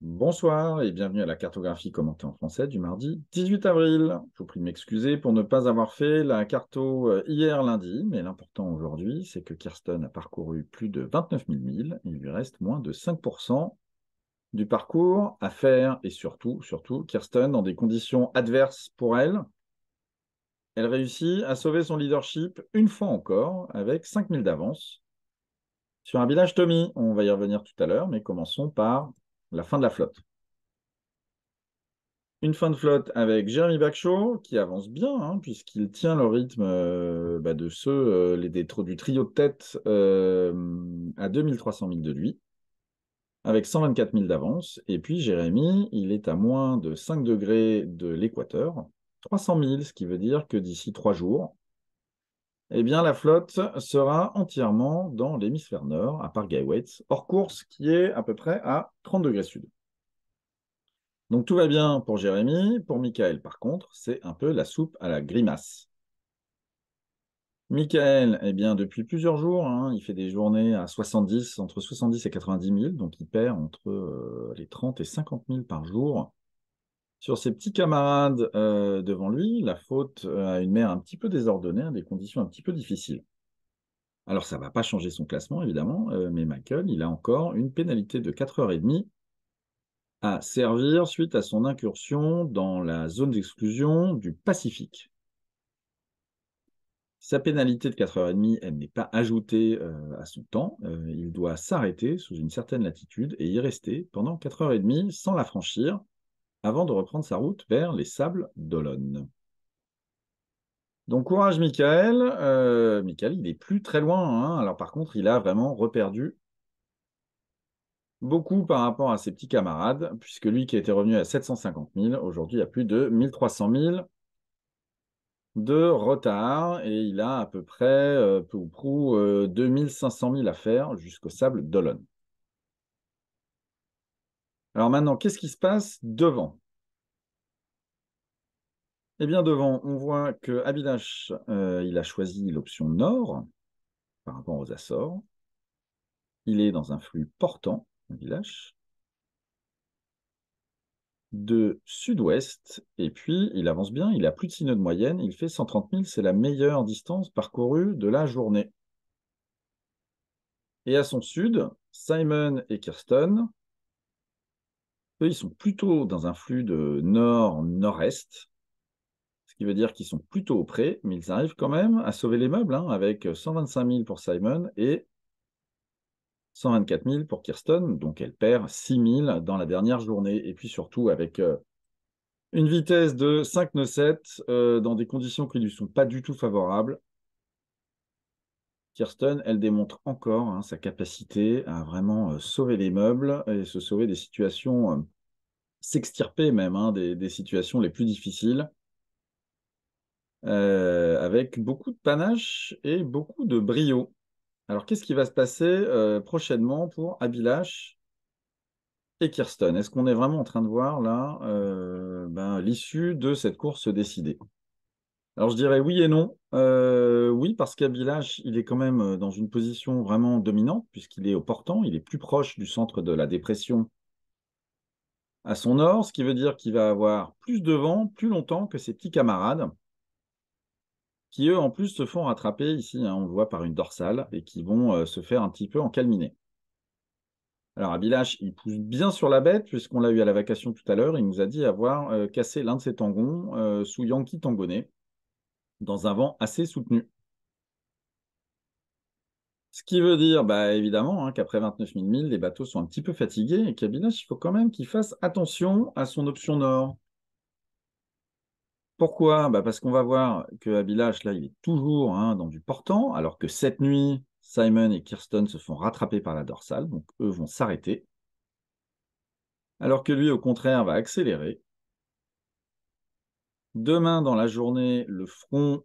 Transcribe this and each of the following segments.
Bonsoir et bienvenue à la cartographie commentée en français du mardi 18 avril. Je vous prie de m'excuser pour ne pas avoir fait la carto hier lundi, mais l'important aujourd'hui, c'est que Kirsten a parcouru plus de 29 000 milles. Il lui reste moins de 5% du parcours à faire et surtout, Kirsten, dans des conditions adverses pour elle, elle réussit à sauver son leadership une fois encore avec 5 000 d'avance sur un village Tommy. On va y revenir tout à l'heure, mais commençons par la fin de la flotte. Une fin de flotte avec Jérémy Bacchot qui avance bien, hein, puisqu'il tient le rythme de ceux du trio de tête à 2300 milles de lui, avec 124 000 d'avance. Et puis Jérémy, il est à moins de 5 degrés de l'équateur, 300 milles, ce qui veut dire que d'ici 3 jours, eh bien, la flotte sera entièrement dans l'hémisphère nord, à part Guywaits, hors course, qui est à peu près à 30 degrés sud. Donc tout va bien pour Jérémy. Pour Michael, par contre, c'est un peu la soupe à la grimace. Michael, eh bien, depuis plusieurs jours, hein, il fait des journées à 70, entre 70 et 90 000, donc il perd entre les 30 et 50 000 par jour. Sur ses petits camarades devant lui, la faute à une mer un petit peu désordonnée, hein, des conditions un petit peu difficiles. Alors ça ne va pas changer son classement, évidemment, mais Michael, il a encore une pénalité de 4h30 à servir suite à son incursion dans la zone d'exclusion du Pacifique. Sa pénalité de 4h30, elle n'est pas ajoutée à son temps. Il doit s'arrêter sous une certaine latitude et y rester pendant 4h30 sans la franchir avant de reprendre sa route vers les Sables d'Olonne. Donc courage Michael. Michael, il n'est plus très loin, hein. Alors par contre, il a vraiment reperdu beaucoup par rapport à ses petits camarades, puisque lui qui était revenu à 750 000, aujourd'hui il y a plus de 1300 000 de retard, et il a à peu près, peu ou prou, 2500 000 à faire jusqu'au Sable d'Olonne. Alors maintenant, qu'est-ce qui se passe devant? Eh bien devant, on voit que Abilash, il a choisi l'option nord par rapport aux Açores. Il est dans un flux portant, Abilash, de sud-ouest, et puis il avance bien, il a plus de 6 nœuds de moyenne, il fait 130 000, c'est la meilleure distance parcourue de la journée. Et à son sud, Simon et Kirsten, eux, ils sont plutôt dans un flux de nord-nord-est, ce qui veut dire qu'ils sont plutôt auprès, mais ils arrivent quand même à sauver les meubles, hein, avec 125 000 pour Simon et 124 000 pour Kirsten, donc elle perd 6 000 dans la dernière journée, et puis surtout avec une vitesse de 5 nœuds 7 dans des conditions qui ne lui sont pas du tout favorables. Kirsten, elle démontre encore, hein, sa capacité à vraiment sauver les meubles et se sauver des situations, s'extirper même, hein, des situations les plus difficiles, avec beaucoup de panache et beaucoup de brio. Alors, qu'est-ce qui va se passer prochainement pour Abilash et Kirsten? Est-ce qu'on est vraiment en train de voir là l'issue de cette course se décider? Alors je dirais oui et non. Oui, parce qu'Abilash, il est quand même dans une position vraiment dominante, puisqu'il est au portant, il est plus proche du centre de la dépression à son nord, ce qui veut dire qu'il va avoir plus de vent plus longtemps que ses petits camarades, qui eux en plus se font rattraper ici, hein, on le voit par une dorsale, et qui vont se faire un petit peu encalminer. Alors Abilash, il pousse bien sur la bête, puisqu'on l'a eu à la vacation tout à l'heure, il nous a dit avoir cassé l'un de ses tangons sous Yankee Tangonais, dans un vent assez soutenu. Ce qui veut dire, bah, évidemment, hein, qu'après 29 000 milles, les bateaux sont un petit peu fatigués et qu'Abilash, il faut quand même qu'il fasse attention à son option nord. Pourquoi? Bah, parce qu'on va voir que Abilash, là, il est toujours, hein, dans du portant, alors que cette nuit, Simon et Kirsten se font rattraper par la dorsale, donc eux vont s'arrêter, alors que lui, au contraire, va accélérer. Demain, dans la journée, le front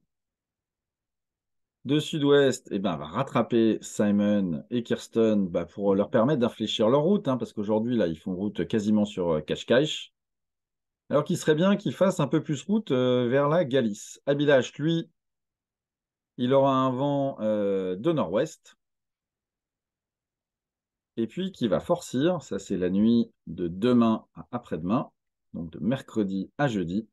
de sud-ouest, eh ben, va rattraper Simon et Kirsten, bah, pour leur permettre d'infléchir leur route, hein, parce qu'aujourd'hui, là, ils font route quasiment sur Cascais. Alors qu'il serait bien qu'ils fassent un peu plus route vers la Galice. Abilash, lui, il aura un vent de nord-ouest. et puis qui va forcir, ça c'est la nuit de demain à après-demain, donc de mercredi à jeudi.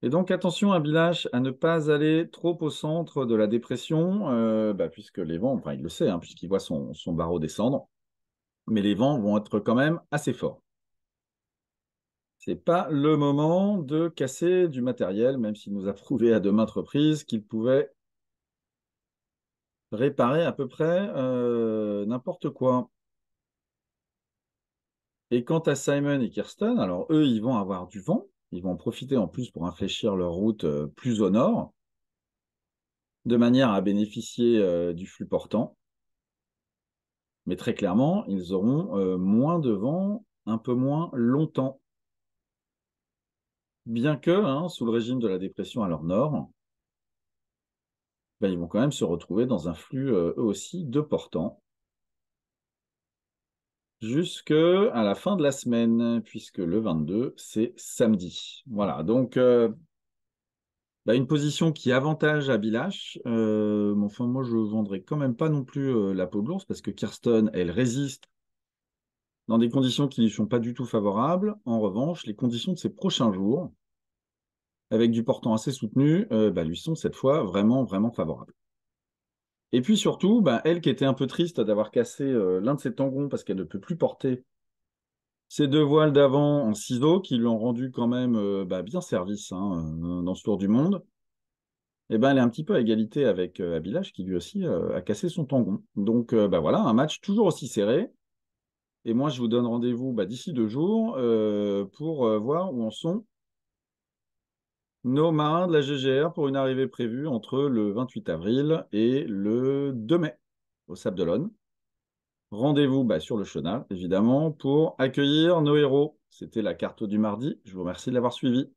Et donc attention à Bilache à ne pas aller trop au centre de la dépression, puisque les vents, enfin il le sait, hein, puisqu'il voit son barreau descendre, mais les vents vont être quand même assez forts. C'est pas le moment de casser du matériel, même s'il nous a prouvé à de maintes reprises qu'il pouvait réparer à peu près n'importe quoi. Et quant à Simon et Kirsten, alors eux, ils vont avoir du vent, ils vont en profiter en plus pour infléchir leur route plus au nord, de manière à bénéficier du flux portant. Mais très clairement, ils auront moins de vent, un peu moins longtemps. Bien que, hein, sous le régime de la dépression à leur nord, ils vont quand même se retrouver dans un flux eux aussi de portant jusqu'à la fin de la semaine, puisque le 22, c'est samedi. Voilà, donc une position qui avantage à Bilash. Mais enfin, moi, je ne vendrai quand même pas non plus la peau de l'ours, parce que Kirsten, elle résiste dans des conditions qui ne sont pas du tout favorables. En revanche, les conditions de ces prochains jours, avec du portant assez soutenu, lui sont cette fois vraiment, vraiment favorables. Et puis surtout, elle qui était un peu triste d'avoir cassé l'un de ses tangons parce qu'elle ne peut plus porter ces deux voiles d'avant en ciseaux qui lui ont rendu quand même bien service, hein, dans ce tour du monde, elle est un petit peu à égalité avec Abilash qui lui aussi a cassé son tangon. Donc voilà, un match toujours aussi serré. Et moi, je vous donne rendez-vous d'ici 2 jours pour voir où en sont nos marins de la GGR pour une arrivée prévue entre le 28 avril et le 2 mai au Sable d'Olonne. Rendez-vous sur le chenal, évidemment, pour accueillir nos héros. C'était la carte du mardi. Je vous remercie de l'avoir suivi.